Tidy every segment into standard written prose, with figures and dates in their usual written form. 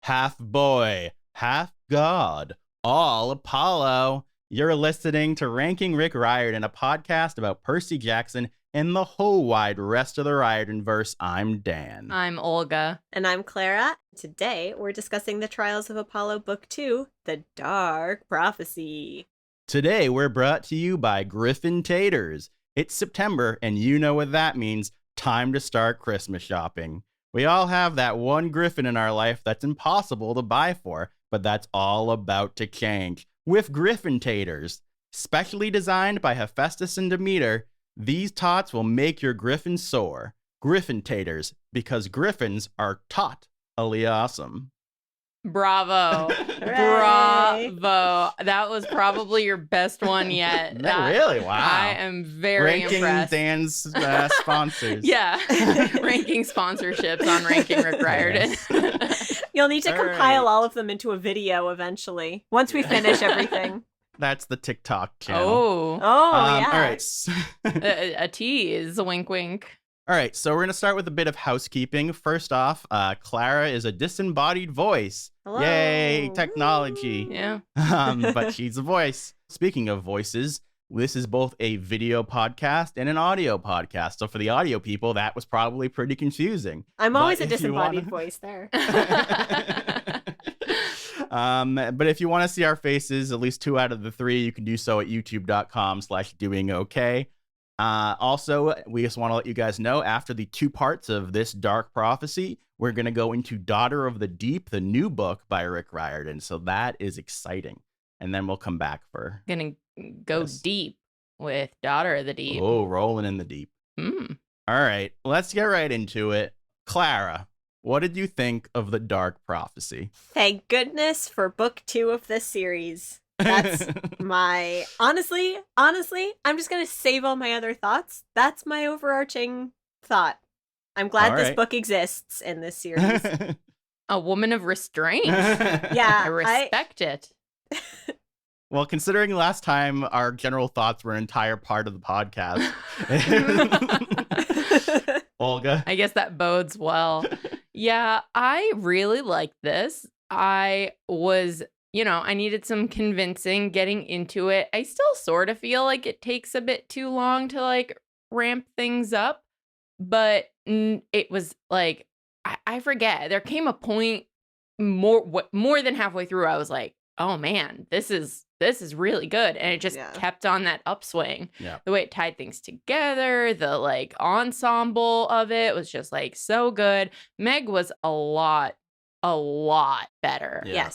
half boy, half god, all Apollo. You're listening to Ranking Rick Riordan, a podcast about Percy Jackson and the whole wide rest of the Riordanverse. I'm Dan. I'm Olga. And I'm Clara. Today, we're discussing the Trials of Apollo Book 2, The Dark Prophecy. Today, we're brought to you by Griffin Taters. It's September, and you know what that means. Time to start Christmas shopping. We all have that one Griffin in our life that's impossible to buy for, but that's all about to change. With Griffin Taters, specially designed by Hephaestus and Demeter, these tots will make your Griffin soar. Griffin Taters, because Griffins are tot-ally awesome. Bravo. Bravo. That was probably your best one yet. Really? Wow. I am very impressed. Ranking Dan's sponsors. Yeah. Ranking sponsorships on Ranking Rick Riordan. Yes. You'll need to compile all of them into a video eventually, once we finish everything. That's the TikTok channel. Yeah. All right. A tease. Wink, wink. All right, so we're going to start with a bit of housekeeping. First off, Clara is a disembodied voice. Hello. Yay, technology. Yeah. But she's a voice. Speaking of voices, this is both a video podcast and an audio podcast. So for the audio people, that was probably pretty confusing. I'm always But a if you disembodied wanna- voice there. But if you want to see our faces, at least 2 out of the 3, you can do so at youtube.com/doingOK. Also, we just want to let you guys know, after the 2 parts of this dark prophecy, we're going to go into Daughter of the Deep, the new book by Rick Riordan. So that is exciting. And then we'll come back for... Gonna go deep with Daughter of the Deep. Oh, rolling in the deep. All right, let's get right into it. Clara, what did you think of the dark prophecy? Thank goodness for book 2 of this series. That's my... Honestly, I'm just going to save all my other thoughts. That's my overarching thought. I'm glad this book exists in this series. A woman of restraint. Yeah. I respect it. Well, considering last time our general thoughts were an entire part of the podcast. Olga? I guess that bodes well. Yeah, I really like this. I needed some convincing getting into it. I still sort of feel like it takes a bit too long to ramp things up, but it was I forget. There came a point more than halfway through. I was like, oh man, this is really good, and it just kept on that upswing. Yeah. The way it tied things together, the ensemble of it was just so good. Meg was a lot better. Yes.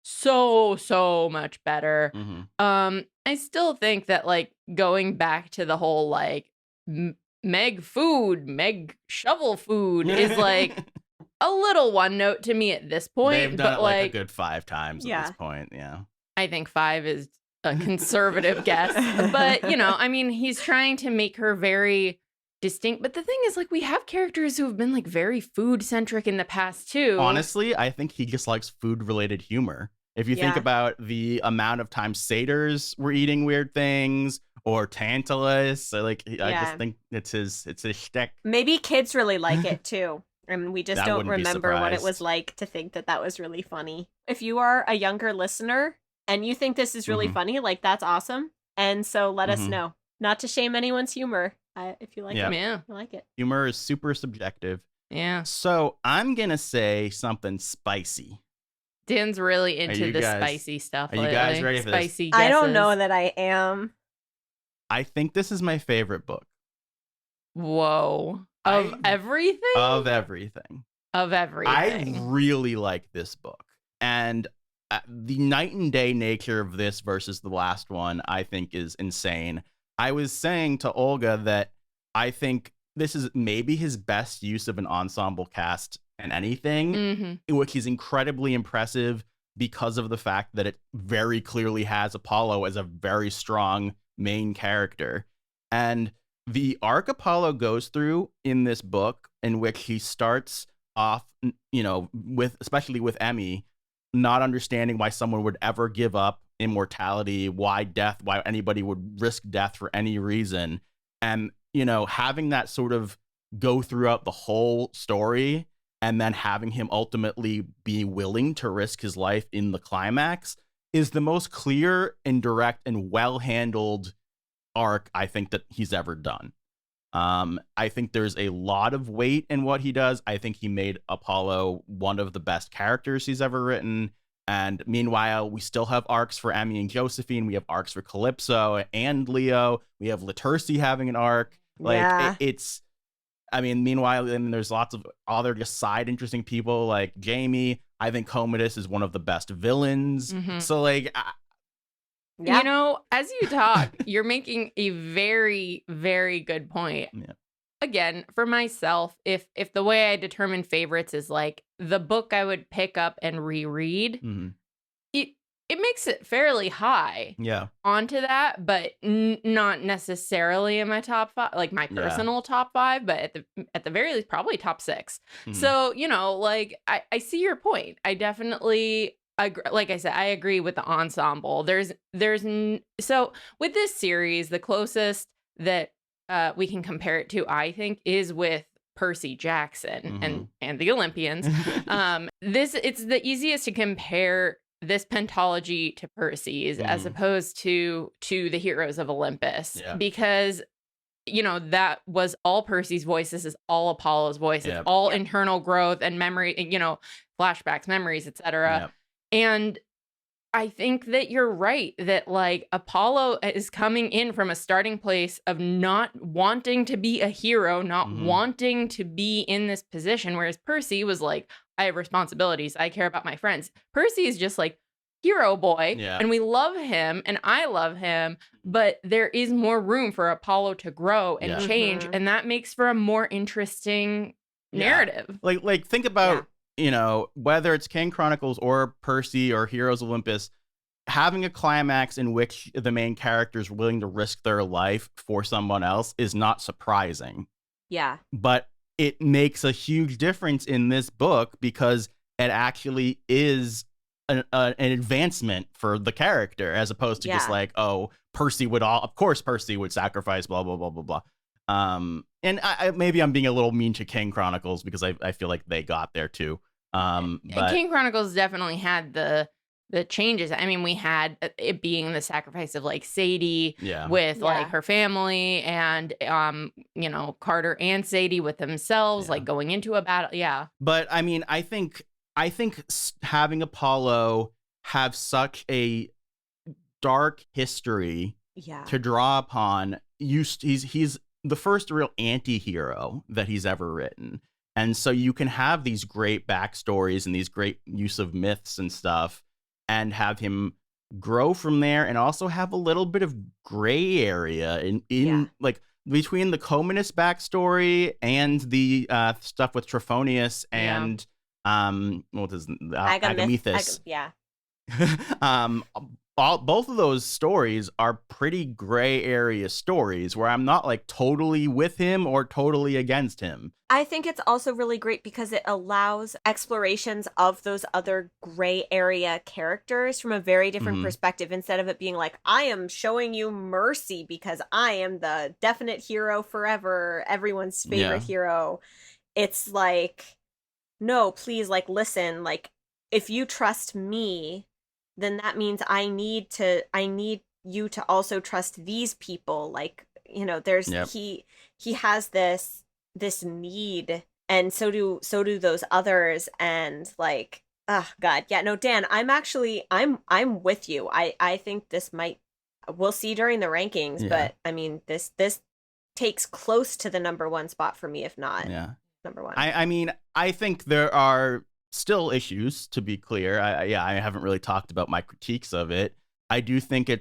So much better. Mm-hmm. I still think that going back to the whole Meg shovel food is a little one note to me at this point. They've done but it a good 5 times at this point. Yeah. I think 5 is a conservative guess. But, he's trying to make her very distinct. But the thing is, we have characters who have been very food centric in the past too. Honestly, I think he just likes food related humor. If you think about the amount of times satyrs were eating weird things, or Tantalus, I just think it's his shtick. Maybe kids really like it too. And we just don't remember what it surprised. was like to think that was really funny. If you are a younger listener and you think this is really funny, that's awesome. And so let us know. Not to shame anyone's humor. If you like it, Yeah. I like it. Humor is super subjective. Yeah. So I'm going to say something spicy. Dan's really into the spicy stuff. Are you guys ready for this? Spicy guesses. I don't know that I am. I think this is my favorite book. Whoa. Of everything? Of everything. Of everything. I really like this book. And the night and day nature of this versus the last one, I think, is insane. I was saying to Olga that I think this is maybe his best use of an ensemble cast in anything, which is incredibly impressive because of the fact that it very clearly has Apollo as a very strong main character. And the arc Apollo goes through in this book, in which he starts off, especially with Emmy, not understanding why someone would ever give up immortality, why anybody would risk death for any reason. And, having that sort of go throughout the whole story and then having him ultimately be willing to risk his life in the climax is the most clear and direct and well-handled arc I think that he's ever done. I think there's a lot of weight in what he does. I think he made Apollo one of the best characters he's ever written. And meanwhile, we still have arcs for Emmie and Josephine. We have arcs for Calypso and Leo. We have Laterci having an arc. Like meanwhile, then there's lots of other just side interesting people like Jamie. I think Commodus is one of the best villains. Mhm. So like, Yeah. You know, as you talk, you're making a very, very good point. Yeah. Again, for myself, if the way I determine favorites is like the book I would pick up and reread, mhm. it makes it fairly high Yeah. onto that, but not necessarily in my top 5, like my Yeah. personal top 5, but at the very least, probably top 6. Mhm. So, you know, like I see your point. I definitely agree. Like I said, I agree with the ensemble. So with this series, the closest that we can compare it to, I think, is with Percy Jackson and the Olympians. It's the easiest to compare this pentology to Percy's as opposed to the heroes of Olympus, because you know that was all Percy's voice. This is all Apollo's voice. It's all internal growth and memory, you know, flashbacks, memories, etc. And I think that you're right that like Apollo is coming in from a starting place of not wanting to be a hero, not wanting to be in this position, whereas Percy was like, I have responsibilities. I care about my friends. Percy is just like hero boy, and we love him, and I love him, but there is more room for Apollo to grow and change, and that makes for a more interesting narrative. Like think about, you know, whether it's King Chronicles or Percy or Heroes of Olympus, having a climax in which the main character is willing to risk their life for someone else is not surprising. Yeah. But it makes a huge difference in this book because it actually is an advancement for the character, as opposed to just like, oh, of course Percy would sacrifice, blah, blah, blah, blah, blah. And I maybe I'm being a little mean to King Chronicles because I feel like they got there too. But King Chronicles definitely had the changes. I mean, we had it being the sacrifice of like Sadie with like her family, and you know, Carter and Sadie with themselves, like going into a battle. Yeah. But I mean, I think having Apollo have such a dark history to draw upon, he's the first real anti-hero that he's ever written. And so you can have these great backstories and these great use of myths and stuff and have him grow from there, and also have a little bit of gray area in like between the Commodus backstory and the stuff with Trophonius and what is Agamethus. Both of those stories are pretty gray area stories where I'm not like totally with him or totally against him. I think it's also really great because it allows explorations of those other gray area characters from a very different perspective, instead of it being like, I am showing you mercy because I am the definite hero forever, everyone's favorite hero. It's like, no, please, like, listen, like, if you trust me, then that means I need you to also trust these people. Like, you know, there's he has this need, and so do those others, and like, oh god, yeah, no, Dan, I'm with you. I think this might, we'll see during the rankings, but I mean, this takes close to the number 1 spot for me, if not number 1. I mean, I think there are still issues, to be clear. I haven't really talked about my critiques of it. I do think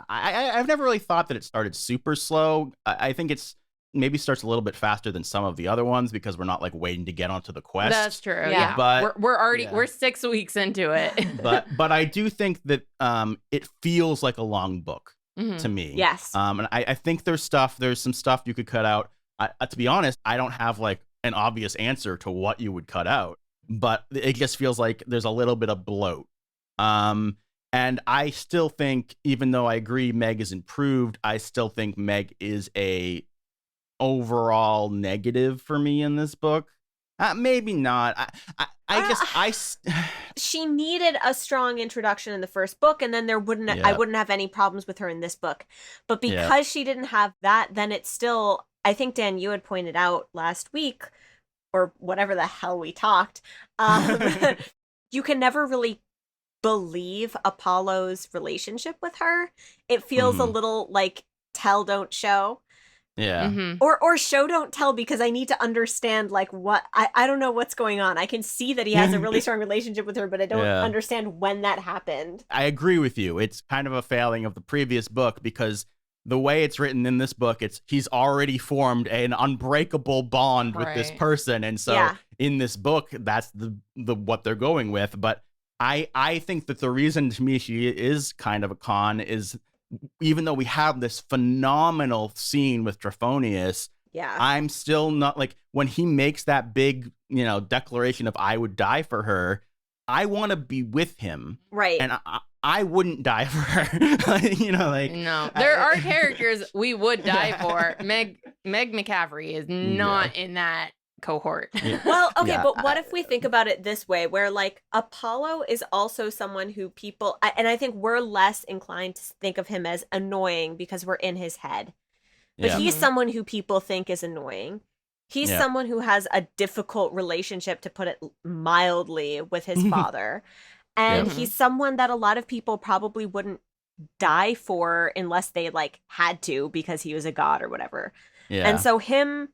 I've never really thought that it started super slow. I think it's maybe starts a little bit faster than some of the other ones because we're not like waiting to get onto the quest. That's true. Yeah. But we're already we're 6 weeks into it. but I do think that it feels like a long book to me. Yes. And I think there's some stuff you could cut out. To be honest, I don't have like an obvious answer to what you would cut out, but it just feels like there's a little bit of bloat. And I still think, even though I agree Meg is improved, I still think Meg is a overall negative for me in this book. Maybe not. She needed a strong introduction in the first book, and then I wouldn't have any problems with her in this book. But because she didn't have that, then it's still, I think, Dan, you had pointed out last week, or whatever the hell we talked, you can never really believe Apollo's relationship with her. It feels a little like tell, don't show. Yeah. Mm-hmm. Or show, don't tell, because I need to understand, like, what I don't know what's going on. I can see that he has a really strong relationship with her, but I don't understand when that happened. I agree with you. It's kind of a failing of the previous book, because the way it's written in this book, he's already formed an unbreakable bond with this person. And so in this book, that's the what they're going with. But I think that the reason to me she is kind of a con is, even though we have this phenomenal scene with Trophonius, I'm still not, like, when he makes that big, declaration of I would die for her, I want to be with him. Right. And I wouldn't die for her. No, there are characters we would die for. Meg McCaffrey is not in that cohort. Well, okay, but what if we think about it this way, where, like, Apollo is also someone who people, and I think we're less inclined to think of him as annoying because we're in his head, but he's someone who people think is annoying. He's someone who has a difficult relationship, to put it mildly, with his father, and he's someone that a lot of people probably wouldn't die for unless they, like, had to, because he was a god or whatever. And so him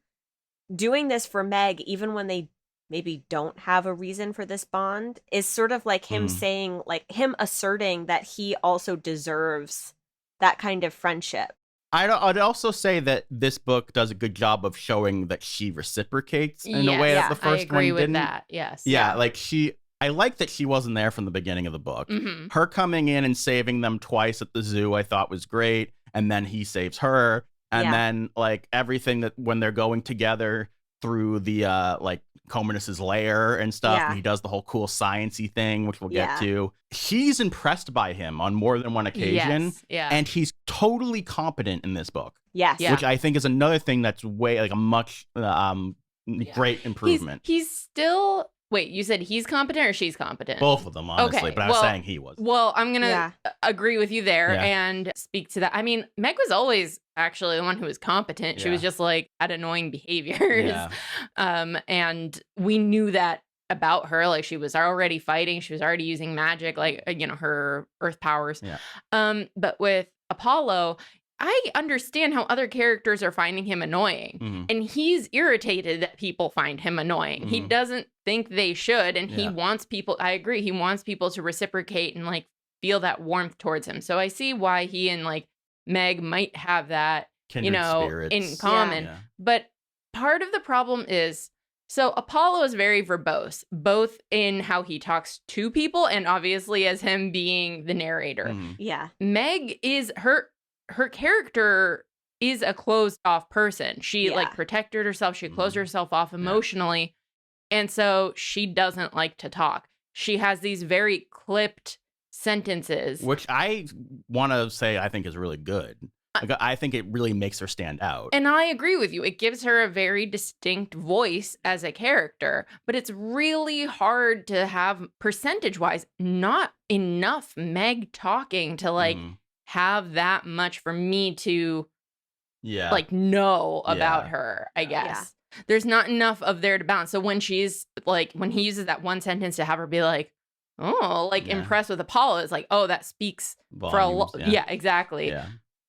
doing this for Meg, even when they maybe don't have a reason for this bond, is sort of like him saying, like, him asserting that he also deserves that kind of friendship. I'd also say that this book does a good job of showing that she reciprocates in a way that the first one didn't. I agree with that. Yes. Yeah, like I like that she wasn't there from the beginning of the book. Her coming in and saving them twice at the zoo, I thought was great. And then he saves her. And then, like, everything that when they're going together through the like Commodus's lair and stuff, and he does the whole cool sciencey thing, which we'll get to. She's impressed by him on more than one occasion, and he's totally competent in this book. Which I think is another thing that's way, like, a much great improvement. He's still. Wait, you said he's competent or she's competent? Both of them, honestly, but I was saying he was. Well, I'm going to agree with you there and speak to that. I mean, Meg was always actually the one who was competent. She was just, like, had annoying behaviors. And we knew that about her. Like, she was already fighting. She was already using magic, like, her earth powers. But with Apollo, I understand how other characters are finding him annoying. And he's irritated that people find him annoying. He doesn't think they should. And he wants people, I agree, he wants people to reciprocate and, like, feel that warmth towards him. So I see why he and, like, Meg might have that, kindred spirits in common. But part of the problem is, so Apollo is very verbose, both in how he talks to people and obviously as him being the narrator. Meg is her character is a closed off person. She like protected herself. She closed herself off emotionally. And so she doesn't like to talk. She has these very clipped sentences. Which I want to say I think is really good. Like, I think it really makes her stand out. And I agree with you. It gives her a very distinct voice as a character. But it's really hard to have, percentage-wise, not enough Meg talking to, like, have that much for me to like know about her, I guess. There's not enough of there to balance. So when she's like, when he uses that one sentence to have her be like, oh, like impressed with Apollo, it's like, oh, that speaks volumes, for a lot. Exactly.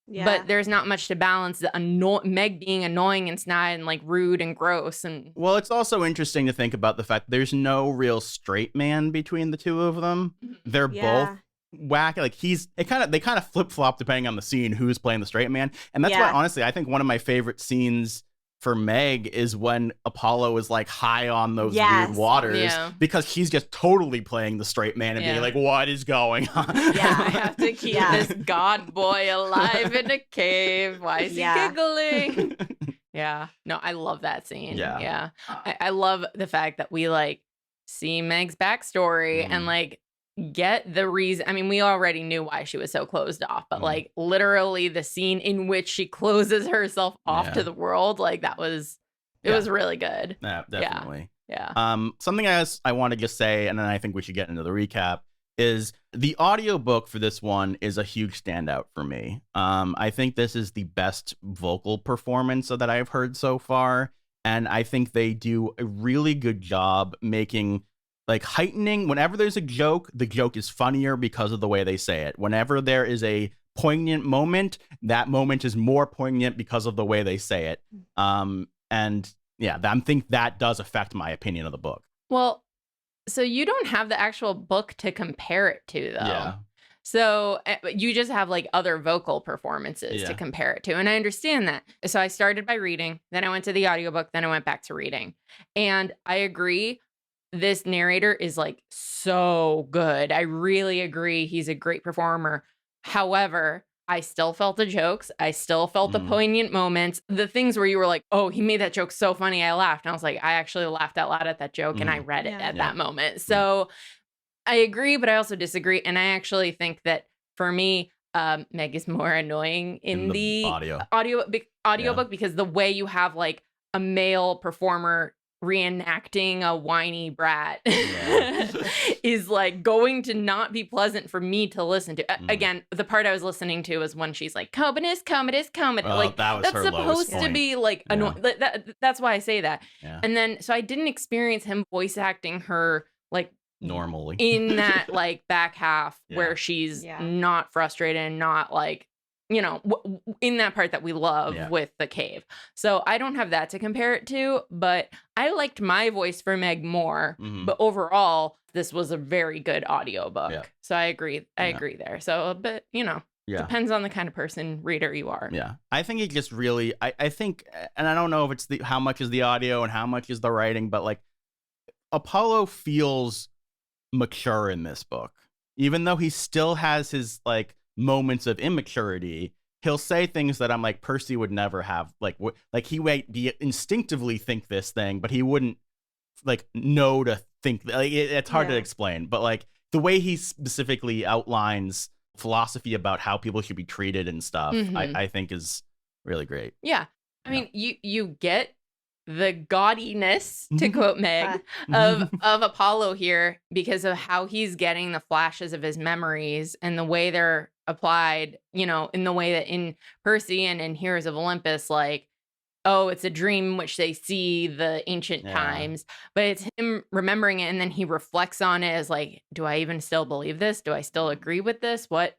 But there's not much to balance the Meg being annoying and snide and, like, rude and gross. And well, it's also interesting to think about the fact there's no real straight man between the two of them. They're both whack. Like, they kind of flip flop depending on the scene who's playing the straight man. And that's why, honestly, I think one of my favorite scenes for Meg is when Apollo is, like, high on those weird waters because she's just totally playing the straight man and being like, what is going on? I have to keep this god boy alive in a cave. Why is he giggling? No, I love that scene. I love the fact that we, like, see Meg's backstory and, like, get the reason. I mean, we already knew why she was so closed off, but like, literally the scene in which she closes herself off to the world, like, that was, it was really good. Definitely. Something else I want to just say, and then I think we should get into the recap, is the audiobook for this one is a huge standout for me. I think this is the best vocal performance that I've heard so far. And I think they do a really good job making, like, heightening. Whenever there's a joke, the joke is funnier because of the way they say it. Whenever there is a poignant moment, that moment is more poignant because of the way they say it. And yeah, I think that does affect my opinion of the book. Well, so you don't have the actual book to compare it to, though. Yeah. So you just have like other vocal performances to compare it to. And I understand that. So I started by reading, then I went to the audiobook, then I went back to reading. And I agree, this narrator is like so good. I really agree. He's a great performer. However, I still felt the jokes. I still felt the poignant moments. The things where you were like, oh, he made that joke so funny, I laughed. And I was like, I actually laughed out loud at that joke and I read it at that moment. So I agree, but I also disagree. And I actually think that for me, Meg is more annoying in the audiobook because the way you have like a male performer reenacting a whiny brat is like going to not be pleasant for me to listen to. Again, the part I was listening to was when she's like, Commodus. Well, like that's supposed to be like annoying. That's why I say that. And then, so I didn't experience him voice acting her like normally in that like back half where she's not frustrated and not like, you know, in that part that we love with the cave. So I don't have that to compare it to, but I liked my voice for Meg more. But overall, this was a very good audiobook. So I agree. I agree there. So, but you know, depends on the kind of person, reader you are. I think it just really, I think, and I don't know if it's how much is the audio and how much is the writing, but like Apollo feels mature in this book, even though he still has his like moments of immaturity. He'll say things that I'm like, Percy would never have, like he might be instinctively think this thing, but he wouldn't like know to think. Like it's hard to explain, but like the way he specifically outlines philosophy about how people should be treated and stuff, I think is really great. I mean, you get the gaudiness, to quote Meg, of Apollo here because of how he's getting the flashes of his memories and the way they're applied, you know, in the way that in Percy and in Heroes of Olympus, like, oh, it's a dream in which they see the ancient times, but it's him remembering it and then he reflects on it as like, do I even still believe this? Do I still agree with this? What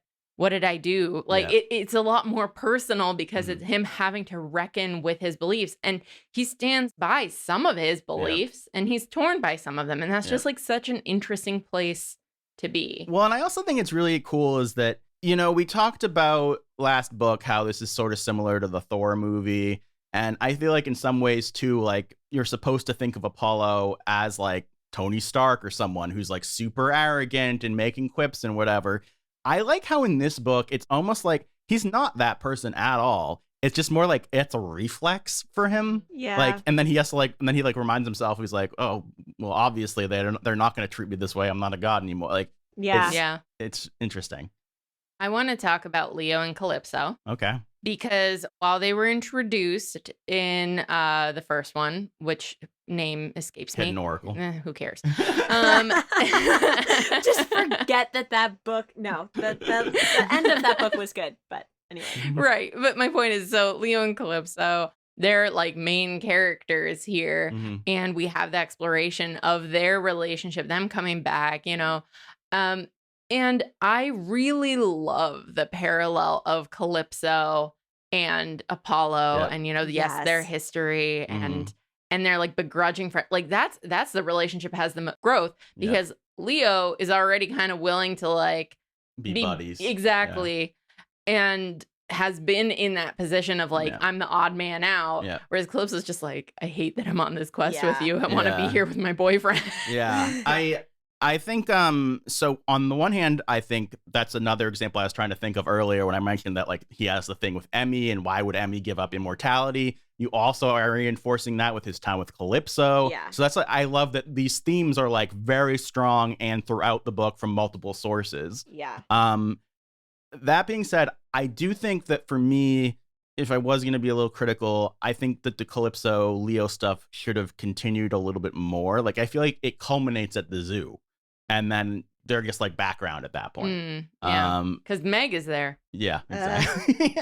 did I do? Like, it's a lot more personal because it's him having to reckon with his beliefs. And he stands by some of his beliefs and he's torn by some of them. And that's just like such an interesting place to be. Well, and I also think it's really cool is that, you know, we talked about last book how this is sort of similar to the Thor movie. And I feel like in some ways, too, like you're supposed to think of Apollo as like Tony Stark or someone who's like super arrogant and making quips and whatever. I like how in this book, it's almost like he's not that person at all. It's just more like it's a reflex for him. Like, and then he has to like, and then he like reminds himself, he's like, oh, well, obviously they're not going to treat me this way. I'm not a god anymore. Like, it's interesting. I want to talk about Leo and Calypso. Okay. Because while they were introduced in the first one, which name escapes me. Hidden Oracle. Who cares? Just forget that book. No, the end of that book was good. But anyway. Right. But my point is, so Leo and Calypso, they're like main characters here. And we have the exploration of their relationship, them coming back, you know. And I really love the parallel of Calypso and Apollo and, you know, their history and they're like begrudging for like that's the relationship has the growth because Leo is already kind of willing to like be buddies. Exactly. And has been in that position of like, I'm the odd man out. Whereas Calypso's just like, I hate that I'm on this quest with you. I want to be here with my boyfriend. I think, so on the one hand, I think that's another example I was trying to think of earlier when I mentioned that, like, he has the thing with Emmy and why would Emmy give up immortality? You also are reinforcing that with his time with Calypso. So that's like, I love that these themes are like very strong and throughout the book from multiple sources. That being said, I do think that for me, if I was going to be a little critical, I think that the Calypso Leo stuff should have continued a little bit more. Like, I feel like it culminates at the zoo, and then they're just like background at that point. Yeah, because Meg is there. Yeah, exactly.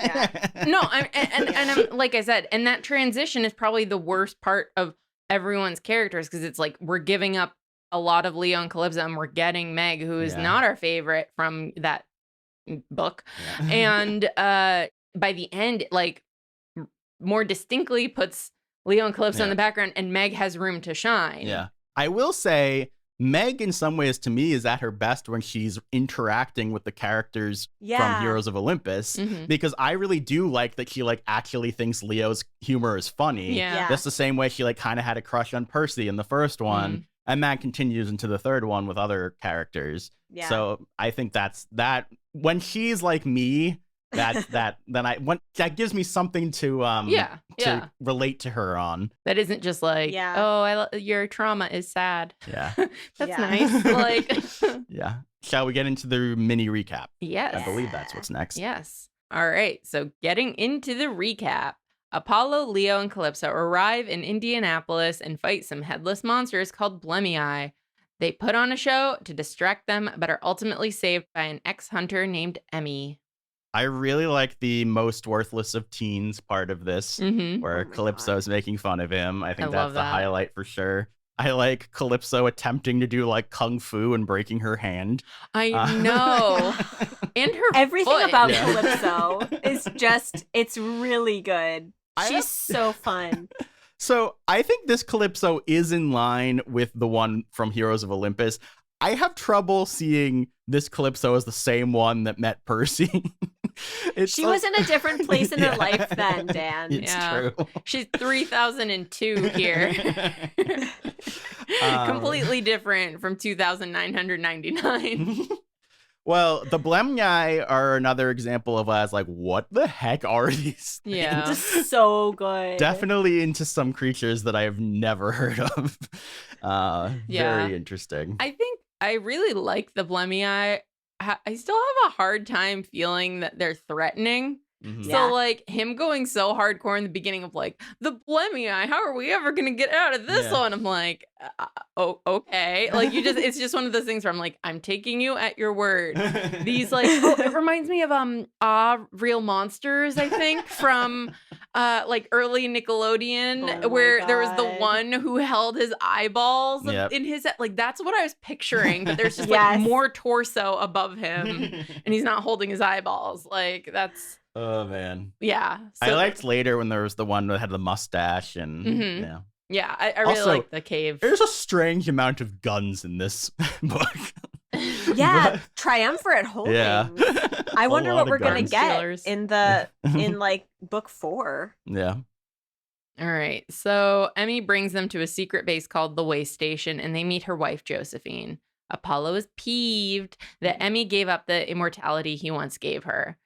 No, I'm like I said, and that transition is probably the worst part of everyone's characters, because it's like we're giving up a lot of Leo and Calypso, and we're getting Meg, who is not our favorite from that book, and by the end, like, more distinctly puts Leo and Calypso in the background, and Meg has room to shine. Yeah, I will say, Meg, in some ways, to me, is at her best when she's interacting with the characters from Heroes of Olympus, because I really do like that she like actually thinks Leo's humor is funny. Yeah. That's the same way she like kind of had a crush on Percy in the first one, and that continues into the third one with other characters. Yeah. So I think that's that. When she's like me, that gives me something to relate to her on. That isn't just like, your trauma is sad. Yeah. That's nice. Like, yeah. Shall we get into the mini recap? Yes. I believe that's what's next. Yes. All right. So getting into the recap. Apollo, Leo, and Calypso arrive in Indianapolis and fight some headless monsters called Blemii. They put on a show to distract them, but are ultimately saved by an ex-hunter named Emmie. I really like the most worthless of teens part of this, where Calypso is making fun of him. I think that's the highlight for sure. I like Calypso attempting to do like kung fu and breaking her hand. I know. And her everything foot. about Calypso is just, it's really good. She's so fun. So I think this Calypso is in line with the one from Heroes of Olympus. I have trouble seeing this Calypso as the same one that met Percy. She was in a different place in her life then, Dan. It's true. She's 3002 here. Completely different from 2999. Well, the Blemii are another example of us like, what the heck are these things? Yeah. Just so good. Definitely into some creatures that I have never heard of. Very interesting. I think I really like the Blemii. I still have a hard time feeling that they're threatening. So like him going so hardcore in the beginning of like the Blemii, how are we ever gonna get out of this one? I'm like, oh, okay. Like it's just one of those things where I'm like, I'm taking you at your word. These like, it reminds me of Real Monsters, I think, from like early Nickelodeon, where there was the one who held his eyeballs in his head. Like that's what I was picturing, but there's just like more torso above him, and he's not holding his eyeballs. Like that's. Oh, man. Yeah. So, I liked later when there was the one that had the mustache and, Yeah, I really like the cave. There's a strange amount of guns in this book. Yeah, triumvirate holdings. Yeah. I wonder what we're going to get in like book 4. Yeah. All right. So Emmie brings them to a secret base called the Way Station, and they meet her wife, Josephine. Apollo is peeved that Emmie gave up the immortality he once gave her.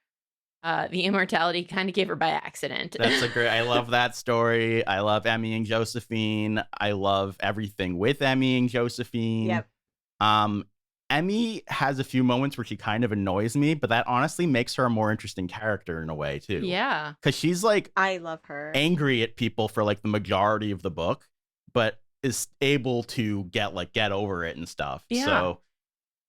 The immortality kind of gave her by accident. I love that story. I love Emmie and Josephine. I love everything with Emmie and Josephine. Yep. Emmie has a few moments where she kind of annoys me, but that honestly makes her a more interesting character in a way too. Yeah. Because she's like, I love her. Angry at people for like the majority of the book, but is able to get over it and stuff. Yeah. So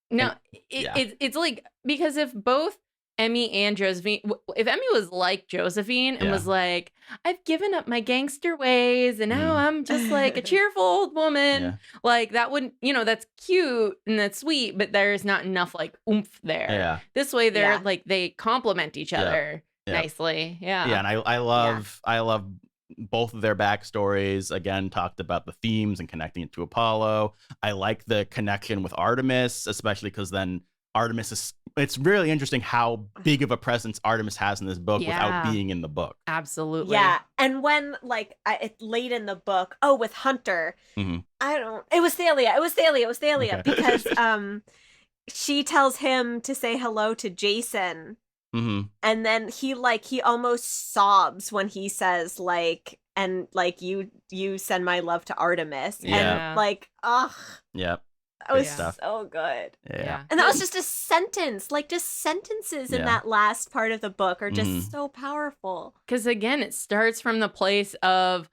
no, it's like, because if both Emmie and Josephine, if Emmie was like Josephine and was like, I've given up my gangster ways and now I'm just like a cheerful old woman, like that wouldn't, that's cute and that's sweet, but there's not enough like oomph there. Yeah. This way they're like, they complement each other nicely. Yeah. Yeah. And I love both of their backstories. Again, talked about the themes and connecting it to Apollo. I like the connection with Artemis, especially because then Artemis it's really interesting how big of a presence Artemis has in this book without being in the book. Absolutely. Yeah. And when it's late in the book, with Hunter, it was Thalia because she tells him to say hello to Jason. And then he almost sobs when he says you send my love to Artemis. And ugh. Yep. That was stuff. so good. Yeah. And that was just a sentence. Like, just sentences in that last part of the book are just so powerful. Because again, it starts from the place of,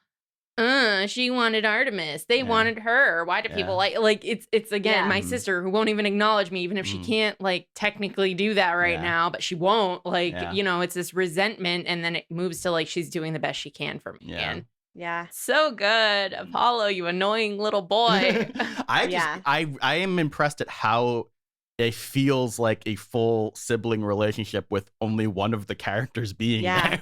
she wanted Artemis. They wanted her. Why do people like it's again, my sister who won't even acknowledge me, even if she can't like technically do that right now, but she won't. Like, it's this resentment, and then it moves to like she's doing the best she can for me. Yeah. And yeah. so good. Apollo, you annoying little boy. I am impressed at how it feels like a full sibling relationship with only one of the characters being there.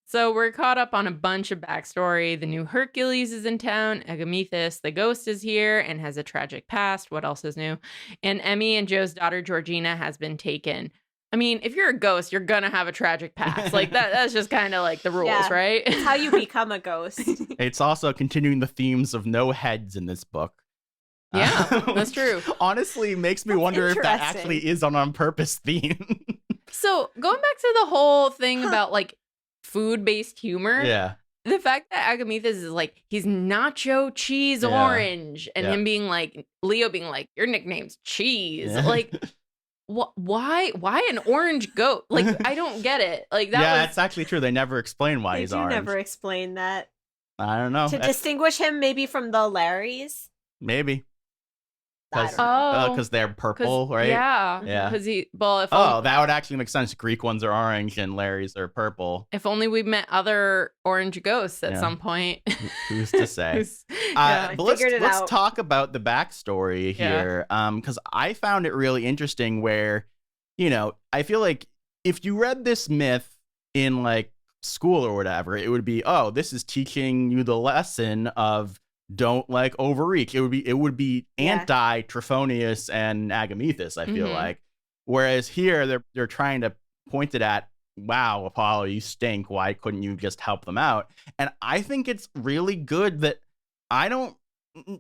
So we're caught up on a bunch of backstory. The new Hercules is in town. Agamethus, the ghost, is here and has a tragic past. What else is new? And Emmie and Joe's daughter, Georgina, has been taken. I mean, if you're a ghost, you're going to have a tragic past. Like, that's just kind of like the rules, right? It's how you become a ghost. It's also continuing the themes of no heads in this book. Yeah, that's true. Honestly, makes me wonder if that actually is an on purpose theme. So going back to the whole thing about like food-based humor. Yeah. The fact that Agamethus is like, he's nacho cheese orange, and him being like, Leo being like, your nickname's cheese. Like, why an orange goat? Like, I don't get it. Like, that it's actually true. They never explain why he's orange. Never explain that. I don't know. To distinguish him maybe from the Larrys? Maybe. Because because they're purple, right? Yeah. Because that would actually make sense. Greek ones are orange and Larry's are purple. If only we met other orange ghosts at some point. Who's to say? But let's talk about the backstory here. Because I found it really interesting where, I feel like if you read this myth in like school or whatever, it would be, this is teaching you the lesson of don't like overreach. It would be anti Trophonius and Agamethus, I feel like. Whereas here they're trying to point it at, wow, Apollo, you stink. Why couldn't you just help them out? And I think it's really good that I don't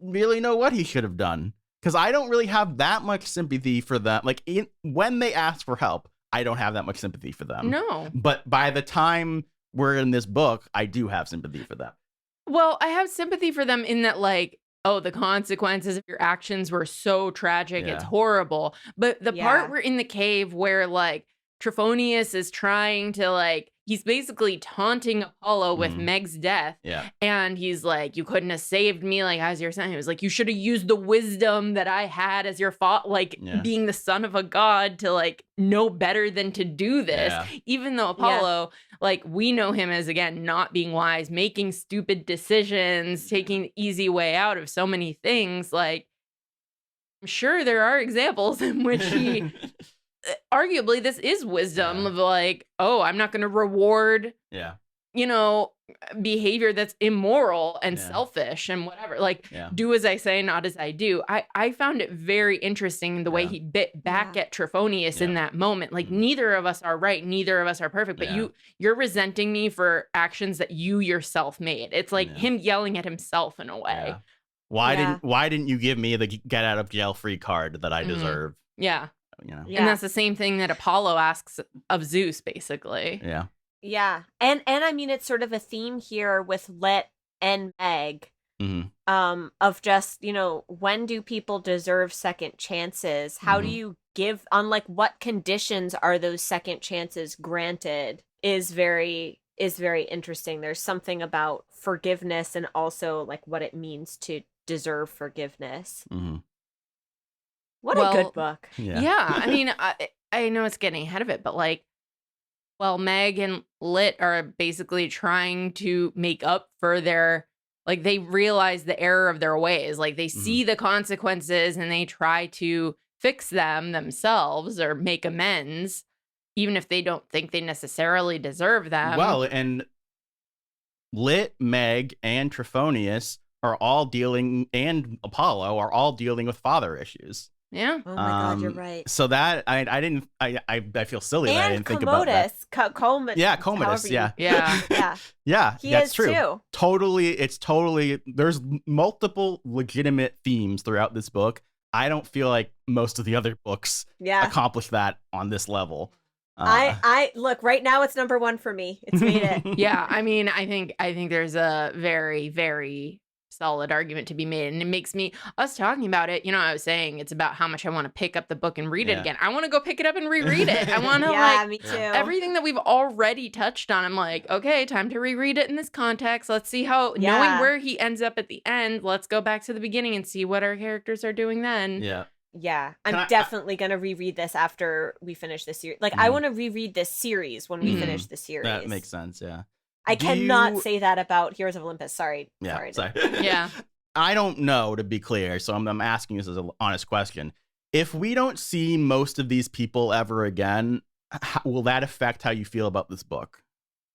really know what he should have done, because I don't really have that much sympathy for them. Like when they ask for help, I don't have that much sympathy for them. No. But by the time we're in this book, I do have sympathy for them. Well, I have sympathy for them in that, like, the consequences of your actions were so tragic. It's horrible. But the part we're in the cave where, like, Trophonius is trying to, like, he's basically taunting Apollo with Meg's death. Yeah. And he's like, you couldn't have saved me, like, as your son. He was like, you should have used the wisdom that I had as your father, like, being the son of a god, to, like, know better than to do this. Yeah. Even though Apollo, like, we know him as, again, not being wise, making stupid decisions, taking the easy way out of so many things. Like, I'm sure there are examples in which he... arguably this is wisdom of like, I'm not going to reward behavior that's immoral and selfish and whatever, like do as I say, not as I do. I found it very interesting the way he bit back at Trophonius in that moment. Like, neither of us are right, neither of us are perfect, but you're resenting me for actions that you yourself made. It's like him yelling at himself in a way. Why didn't you give me the get out of jail free card that I deserve? And that's the same thing that Apollo asks of Zeus, basically. Yeah. And I mean, it's sort of a theme here with Lit and Meg, of just, when do people deserve second chances? How do you give, on like what conditions are those second chances granted, is very interesting. There's something about forgiveness and also like what it means to deserve forgiveness. What a good book. I mean, I know it's getting ahead of it, but like, Meg and Lit are basically trying to make up for their, like, they realize the error of their ways. Like, they see the consequences and they try to fix them themselves or make amends, even if they don't think they necessarily deserve them. Well, and Lit, Meg, and Trophonius are all dealing, and Apollo are all dealing with father issues. Yeah. Oh my God, you're right. So that I feel silly that I didn't think about that. Commodus. Yeah, Commodus. Yeah. Yeah. That's true. Too. Totally. There's multiple legitimate themes throughout this book. I don't feel like most of the other books accomplish that on this level. I look, right now it's number one for me. It's made it. I mean, I think there's a very, very solid argument to be made. And it makes me, us talking about it, I was saying it's about how much I want to pick up the book and read it again. I want to go pick it up and reread it. I want to me too. everything that we've already touched on. I'm like, okay, time to reread it in this context. Let's see how, knowing where he ends up at the end, let's go back to the beginning and see what our characters are doing then. Yeah. Yeah, I'm definitely going to reread this after we finish this series. Like, I want to reread this series when we finish the series. That makes sense, yeah. I cannot say that about Heroes of Olympus. Sorry. Yeah, sorry. Yeah. I don't know, to be clear, so I'm asking this as an honest question. If we don't see most of these people ever again, will that affect how you feel about this book?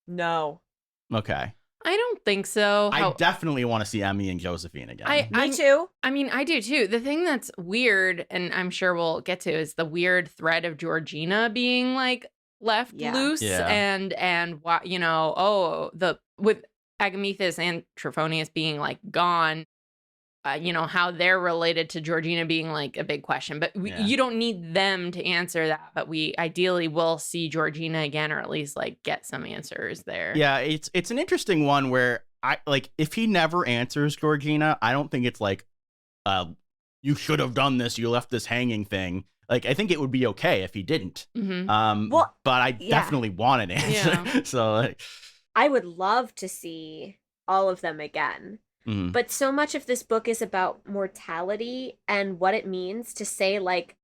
No. Okay. I don't think so. I definitely want to see Emmie and Josephine again. Me too. I mean, I do too. The thing that's weird, and I'm sure we'll get to, is the weird thread of Georgina being like left loose and with Agamethus and Trophonius being like gone. How they're related to Georgina being like a big question, but you don't need them to answer that. But we ideally will see Georgina again, or at least like get some answers there. Yeah, it's an interesting one where I like, if he never answers Georgina, I don't think it's like, you should have done this, you left this hanging thing. Like, I think it would be okay if he didn't. Mm-hmm. But I definitely want an answer. Yeah. So like, I would love to see all of them again. But so much of this book is about mortality and what it means to say, like,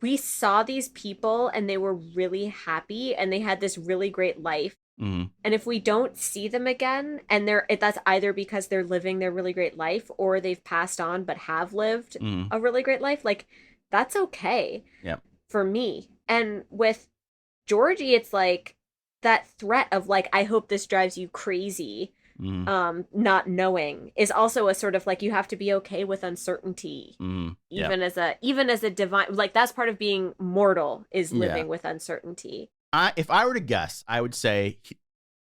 we saw these people and they were really happy and they had this really great life. And if we don't see them again, and that's either because they're living their really great life or they've passed on but have lived a really great life, like, that's okay for me. And with Georgie, it's like that threat of like, I hope this drives you crazy. Not knowing is also a sort of like, you have to be okay with uncertainty, even as a divine, like, that's part of being mortal, is living with uncertainty. If I were to guess, I would say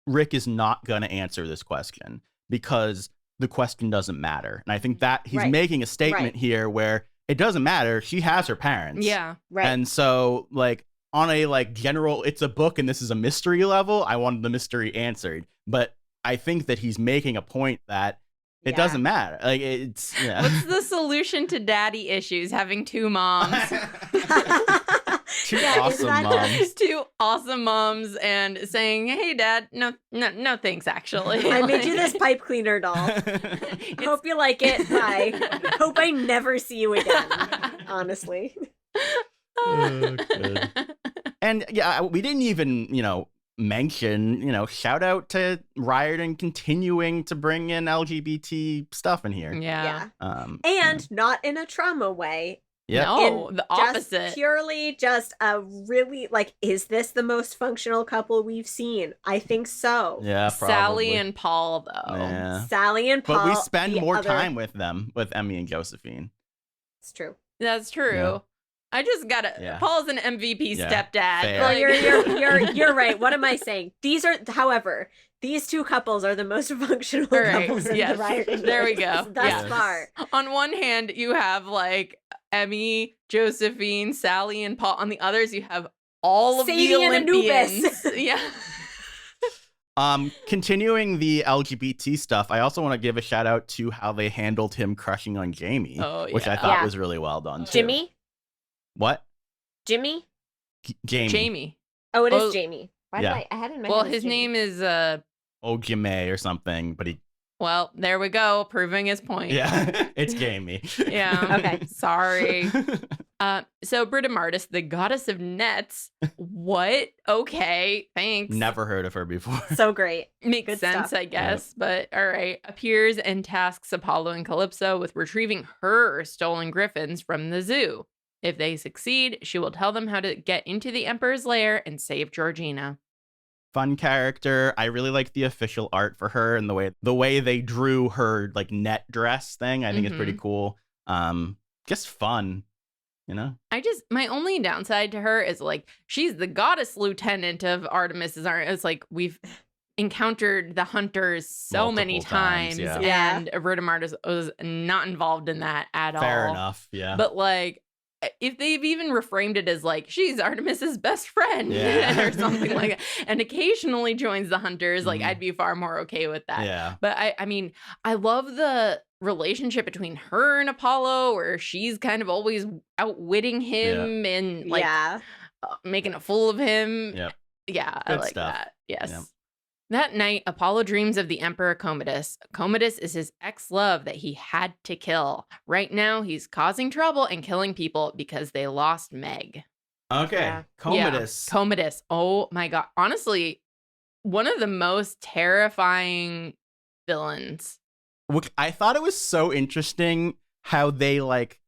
Rick is not going to answer this question because the question doesn't matter. And I think that he's making a statement here where it doesn't matter. She has her parents. Yeah. Right. And so, like, on a like general, it's a book and this is a mystery level, I wanted the mystery answered. But I think that he's making a point that it doesn't matter. Like, it's What's the solution to daddy issues? Having two moms. Two awesome moms. Two awesome moms, and saying, "Hey, Dad, no, thanks. Actually, I made you this pipe cleaner doll. Hope you like it. Bye. Hope I never see you again. Honestly." Oh, good. And we didn't even, mention, shout out to Riordan continuing to bring in LGBT stuff in here. Yeah. And not in a trauma way. Yeah. No, the opposite. Just purely just a really, like, is this the most functional couple we've seen? I think so. Yeah, probably. Sally and Paul, though. Yeah. Sally and Paul. But we spend more time with them, with Emmie and Josephine. It's true. That's true. Yeah. I just gotta. Yeah. Paul's an MVP stepdad. Fair. Well, you're right. What am I saying? However, these two couples are the most functional couples in the Riordanverse. There we go. Thus far. On one hand, you have like Emmie, Josephine, Sally, and Paul. On the others, you have all of Sadie the Olympians. And Yeah. Continuing the LGBT stuff, I also want to give a shout out to how they handled him crushing on Jamie, which I thought was really well done. Too. Jimmy? What? Jimmy? Jamie. Oh, it is Jamie. Why did I had it in my head his Jamie. name is Ogame or something, but he. Well, there we go, proving his point. Yeah, it's Jamie. Yeah. Okay. Sorry. So Britomartis, the goddess of nets. What? Okay, thanks. Never heard of her before. So great. Makes Good sense, stuff. I guess. But all right. Appears and tasks Apollo and Calypso with retrieving her stolen griffins from the zoo. If they succeed, she will tell them how to get into the Emperor's lair and save Georgina. Fun character. I really like the official art for her and the way they drew her like net dress thing. I think it's pretty cool. Just fun, My only downside to her is like she's the goddess lieutenant of Artemis's art. It's like we've encountered the hunters so many times, and Britomartis was not involved in that at all. Fair enough, yeah. But like if they've even reframed it as like, she's Artemis's best friend Yeah. or something like that, and occasionally joins the hunters, like I'd be far more okay with that. Yeah. But I mean, I love the relationship between her and Apollo, where she's kind of always outwitting him and like making a fool of him. Yep. Yeah, I Good like stuff. that. Yes. Yep. That night, Apollo dreams of the Emperor Commodus. Commodus is his ex-love that he had to kill. Right now, he's causing trouble and killing people because they lost Meg. Okay. Yeah. Commodus. Yeah. Commodus. Oh my God. Honestly, one of the most terrifying villains. Which I thought it was so interesting how they like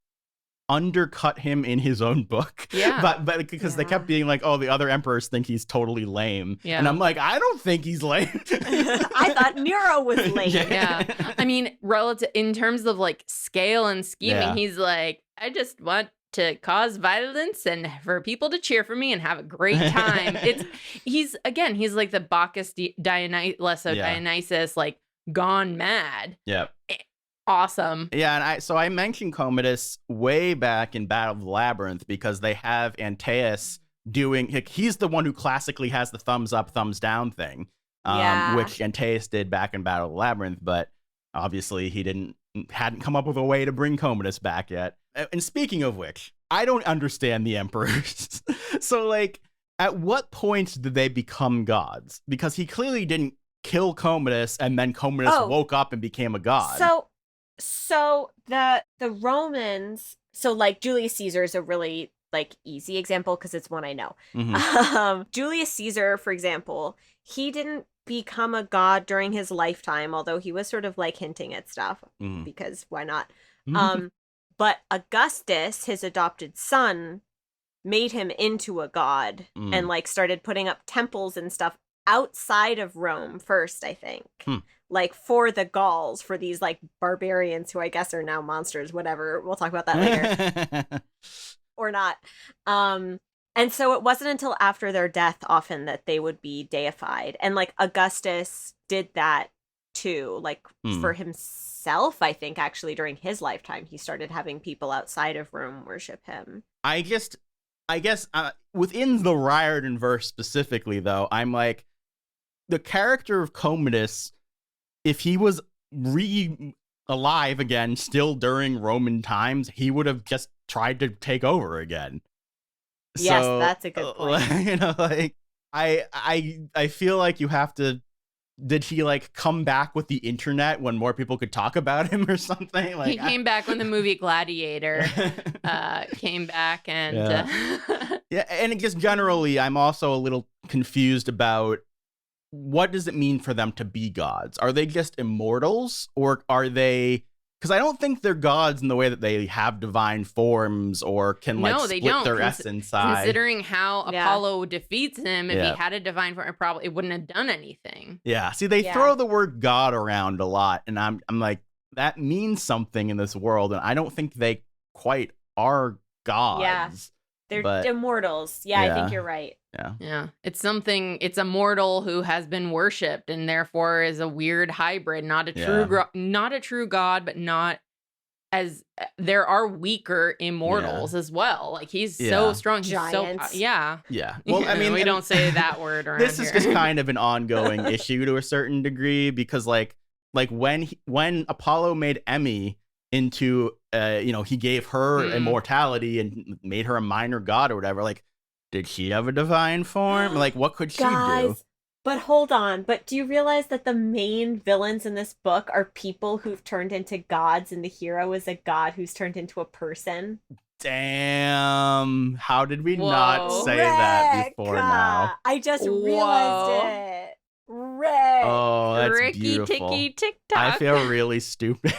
undercut him in his own book. Yeah. But because they kept being like, oh, the other emperors think he's totally lame. Yeah. And I'm like, I don't think he's lame. I thought Nero was lame. Yeah. I mean, relative in terms of like scale and scheming, Yeah. he's like, I just want to cause violence and for people to cheer for me and have a great time. He's like the Bacchus Dionysus, like gone mad. Yep. Awesome. Yeah, and I mentioned Commodus way back in Battle of the Labyrinth because they have Antaeus doing, he's the one who classically has the thumbs up, thumbs down thing, which Antaeus did back in Battle of the Labyrinth, but obviously he hadn't come up with a way to bring Commodus back yet. And speaking of which, I don't understand the emperors. So like, at what point did they become gods? Because he clearly didn't kill Commodus and then Commodus woke up and became a god. So the Romans, so like Julius Caesar is a really like easy example because it's one I know. Mm-hmm. Julius Caesar, for example, he didn't become a god during his lifetime, although he was sort of like hinting at stuff because why not? But Augustus, his adopted son, made him into a god and like started putting up temples and stuff outside of Rome first, I think. Like for the Gauls, for these like barbarians who I guess are now monsters, whatever. We'll talk about that later. Or not. And so it wasn't until after their death often that they would be deified. And like Augustus did that too, like for himself, I think actually during his lifetime, he started having people outside of Rome worship him. I guess within the Riordanverse specifically, though, I'm like, the character of Commodus, if he was alive again, still during Roman times, he would have just tried to take over again. Yes, so, that's a good point. You know, like I feel like you have to. Did he like come back with the internet when more people could talk about him or something? Like he came back when the movie Gladiator came back and yeah, and just generally, I'm also a little confused about what does it mean for them to be gods? Are they just immortals, or are they? Because I don't think they're gods in the way that they have divine forms or can like split their essence. Considering how Apollo defeats him, if he had a divine form, it wouldn't have done anything. Yeah. See, they throw the word God around a lot, and I'm like, that means something in this world, and I don't think they quite are gods. Yeah. They're immortals. Yeah, I think you're right. Yeah. It's a mortal who has been worshipped and therefore is a weird hybrid, not a true god, but not as there are weaker immortals as well. Like he's so strong. Giants. Yeah. Well, I mean, we don't say that word around this here. is just kind of an ongoing issue to a certain degree because like when Apollo made Emmie into he gave her immortality and made her a minor god or whatever, like did she have a divine form? Like what could she do? But hold on, but do you realize that the main villains in this book are people who've turned into gods and the hero is a god who's turned into a person? Damn, how did we not say that before now? I just realized it. Rick. Oh, that's Ricky beautiful. Ticky TikTok. I feel really stupid.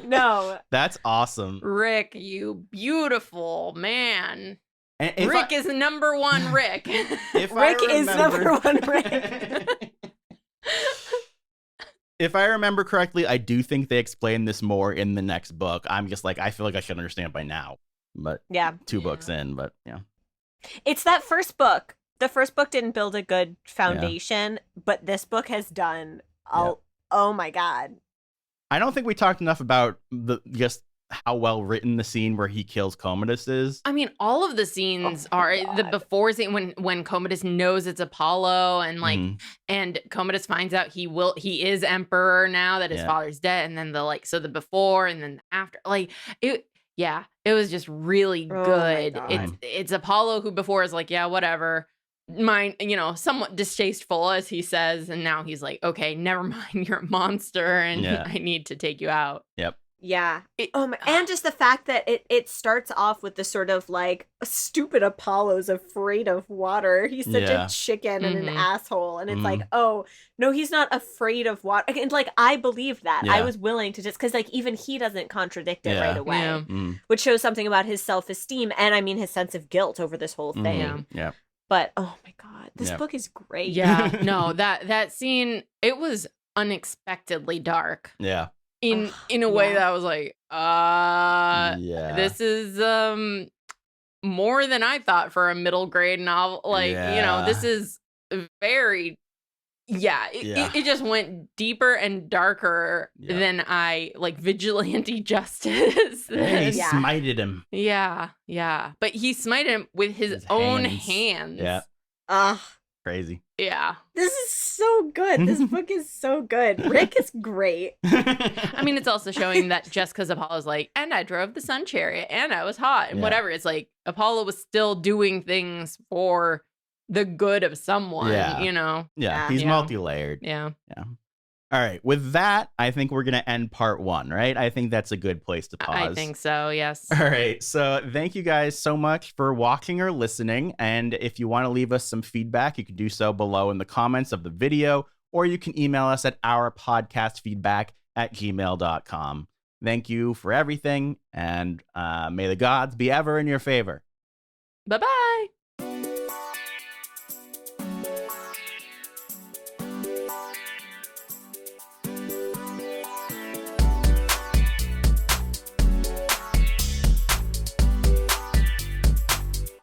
No. That's awesome. Rick, you beautiful man. And Rick is number one Rick. Rick is number one Rick. If I remember correctly, I do think they explain this more in the next book. I'm just like, I feel like I should understand by now. But two books in, but yeah. It's that first book. The first book didn't build a good foundation, but this book has done. Oh my God. I don't think we talked enough about just how well written the scene where he kills Commodus is. I mean, all of the scenes are the before scene when Commodus knows it's Apollo and like and Commodus finds out he is emperor now that his father's dead, and then the before and then the after, like it was just really good. It's Apollo who before is like, yeah, whatever. Mine, somewhat distasteful, as he says, and now he's like, okay, never mind, you're a monster and I need to take you out. Yep. Yeah. And just the fact that it starts off with the sort of like stupid Apollo's afraid of water. He's such a chicken and an asshole. And it's like, oh, no, he's not afraid of water. And like, I believe that. I was willing to just, because like even he doesn't contradict it right away, which shows something about his self-esteem and I mean his sense of guilt over this whole thing. Yeah. But oh my God, this book is great. Yeah. No, that scene, it was unexpectedly dark. Yeah. In a way that I was like, this is more than I thought for a middle grade novel. Like, this is very it just went deeper and darker than I like vigilante justice. He smited him. Yeah. But he smited him with his own hands. Yeah. Crazy. Yeah. This is so good. This book is so good. Rick is great. I mean, it's also showing that just because Apollo's like, and I drove the sun chariot and I was hot and whatever, it's like Apollo was still doing things for the good of someone, Yeah, he's multi-layered. Yeah. All right, with that, I think we're going to end part 1, right? I think that's a good place to pause. I think so, yes. All right, so thank you guys so much for watching or listening. And if you want to leave us some feedback, you can do so below in the comments of the video, or you can email us at ourpodcastfeedback@gmail.com. Thank you for everything, and may the gods be ever in your favor. Bye-bye.